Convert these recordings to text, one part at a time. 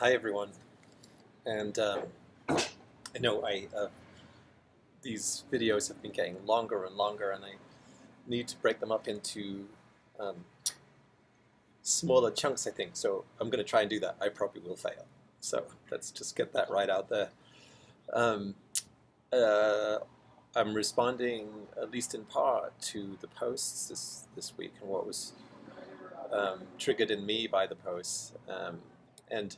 Hi everyone, and I know these videos have been getting longer and longer, and I need to break them up into um, smaller chunks, I think. So I'm going to try and do that. I probably will fail. So let's just get that right out there. Um, uh, I'm responding, at least in part, to the posts this week and what was triggered in me by the posts. And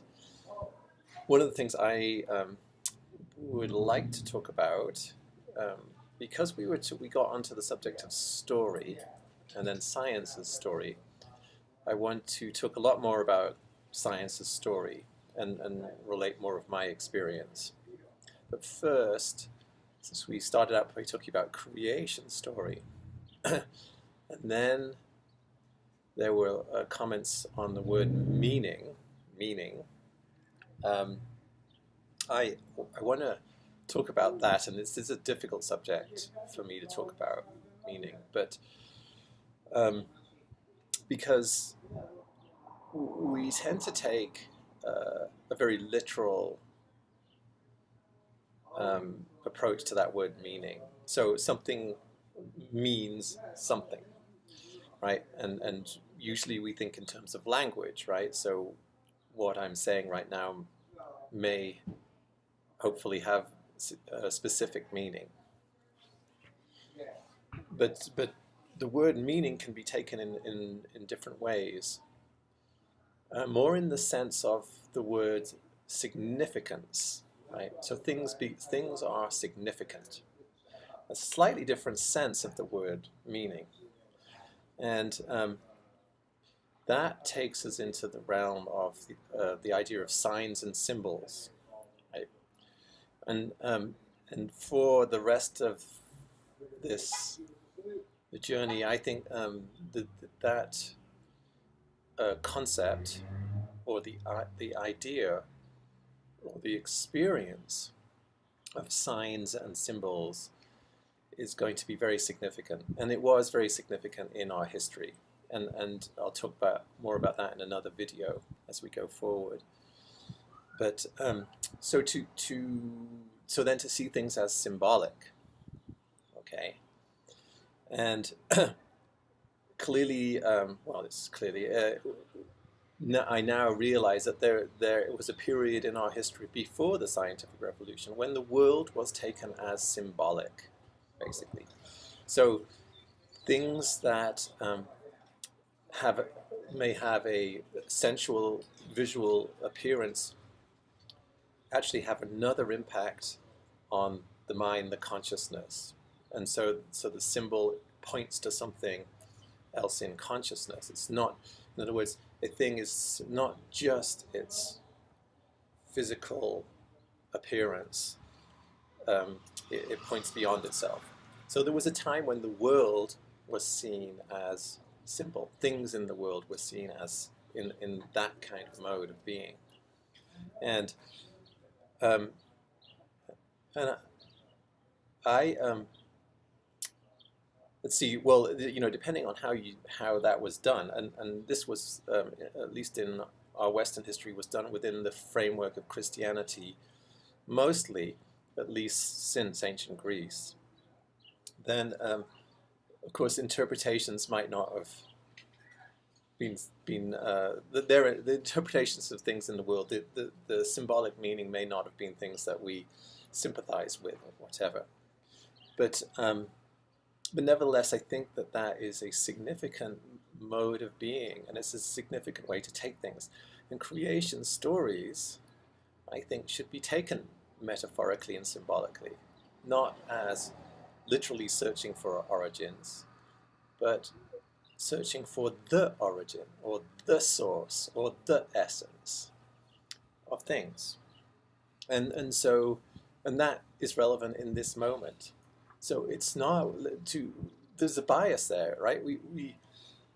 one of the things I would like to talk about, because we got onto the subject of story and then science's story, I want to talk a lot more about science's story and relate more of my experience. But first, since we started out by talking about creation story, and then there were comments on the word meaning. Um, I want to talk about that, and this is a difficult subject for me to talk about meaning, but because we tend to take a very literal approach to that word meaning. So something means something, right? And usually we think in terms of language, right? So what I'm saying right now may hopefully have a specific meaning. But the word meaning can be taken in different ways. More in the sense of the word significance, right? So things are significant. A slightly different sense of the word meaning. And that takes us into the realm of the idea of signs and symbols, right? And for the rest of the journey, I think that concept or the idea or the experience of signs and symbols is going to be very significant, and it was very significant in our history. And I'll talk more about that in another video as we go forward. But so then to see things as symbolic, okay, and clearly, it's clearly. I now realize that there was a period in our history before the scientific revolution when the world was taken as symbolic, basically. So things that may have a sensual visual appearance actually have another impact on the mind, the consciousness. And so the symbol points to something else in consciousness. It's not, in other words, a thing is not just its physical appearance. It points beyond itself. So there was a time when the world was seen as simple. Things in the world were seen as in that kind of mode of being. And I let's see. Well, depending on how that was done, and this was at least in our Western history was done within the framework of Christianity, mostly, at least since ancient Greece. Then, of course, interpretations might not have been the interpretations of things in the world. The symbolic meaning may not have been things that we sympathize with or whatever, but nevertheless, I think that is a significant mode of being, and it's a significant way to take things. And creation stories, I think, should be taken metaphorically and symbolically, not as literally searching for origins, but searching for the origin or the source or the essence of things. And that is relevant in this moment. So it's not there's a bias there, right? We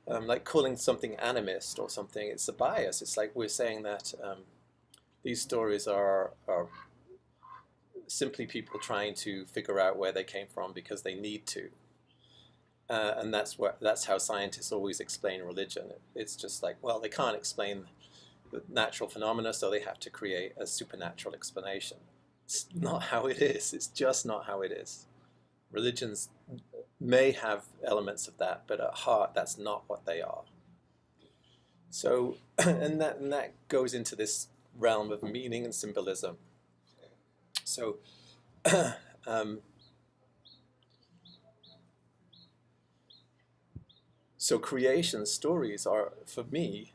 like calling something animist or something, it's a bias. It's like we're saying that these stories are simply people trying to figure out where they came from because they need to. And that's how scientists always explain religion. It's just like, well, they can't explain natural phenomena, so they have to create a supernatural explanation. It's not how it is. It's just not how it is. Religions may have elements of that, but at heart, that's not what they are. So, and that goes into this realm of meaning and symbolism. So, so creation stories are, for me,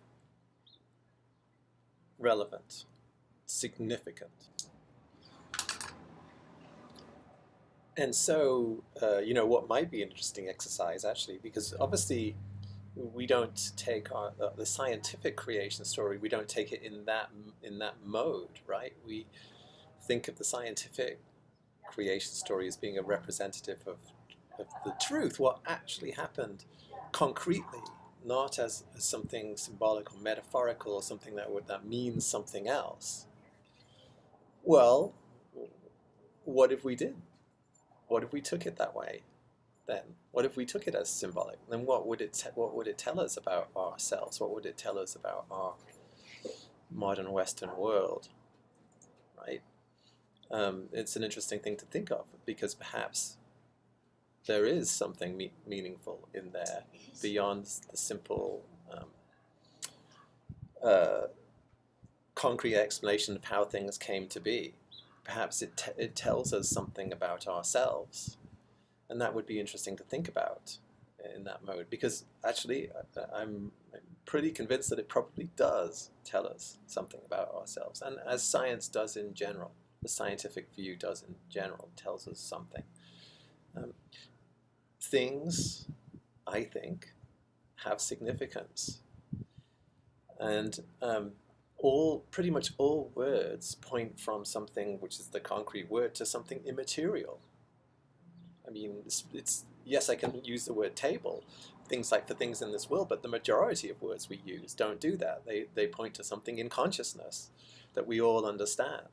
relevant, significant. And so, what might be an interesting exercise, actually, because obviously we don't take the scientific creation story, we don't take it in that mode, right? We think of the scientific creation story as being a representative of the truth, what actually happened concretely, not as something symbolic or metaphorical or something that means something else. Well, what if we did? What if we took it that way? Then, what if we took it as symbolic? Then, what would it tell us about ourselves? What would it tell us about our modern Western world? Right? It's an interesting thing to think of, because perhaps there is something meaningful in there beyond the simple concrete explanation of how things came to be. Perhaps it tells us something about ourselves, and that would be interesting to think about in that mode, because actually I'm pretty convinced that it probably does tell us something about ourselves, and as science does in general, the scientific view does in general, tells us something. Things, I think, have significance, and pretty much all words point from something which is the concrete word to something immaterial. I mean, yes, I can use the word table, things like for things in this world, but the majority of words we use don't do that. They point to something in consciousness that we all understand.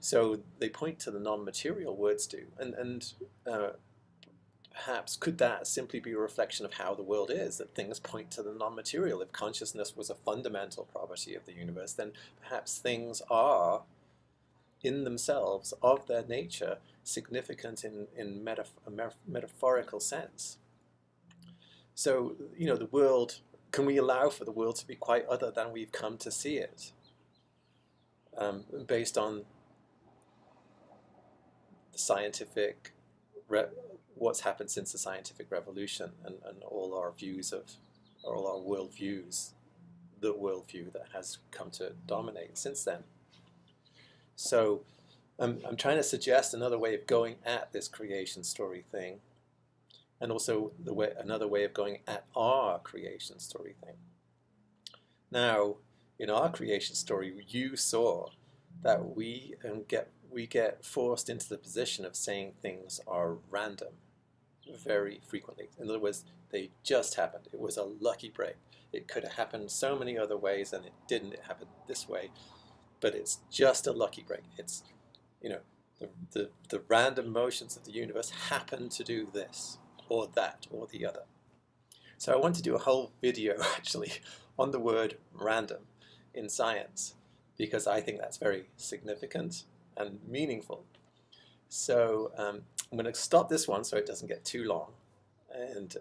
So they point to the non-material, words do, and perhaps could that simply be a reflection of how the world is, that things point to the non-material? If consciousness was a fundamental property of the universe, then perhaps things are, in themselves, of their nature, significant in a metaphorical sense. So, the world, can we allow for the world to be quite other than we've come to see it, based on the scientific what's happened since the scientific revolution, and all our views all our worldviews, the worldview that has come to dominate since then. So I'm trying to suggest another way of going at this creation story thing, and also another way of going at our creation story thing. Now, in our creation story, you saw that we get forced into the position of saying things are random very frequently. In other words, they just happened. It was a lucky break. It could have happened so many other ways, and it didn't. It happened this way, but it's just a lucky break. It's, the random motions of the universe happen to do this or that or the other. So I want to do a whole video actually on the word random in science, because I think that's very significant and meaningful. So I'm going to stop this one so it doesn't get too long, and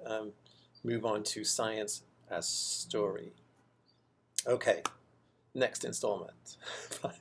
move on to science as story. Okay, next installment. Bye.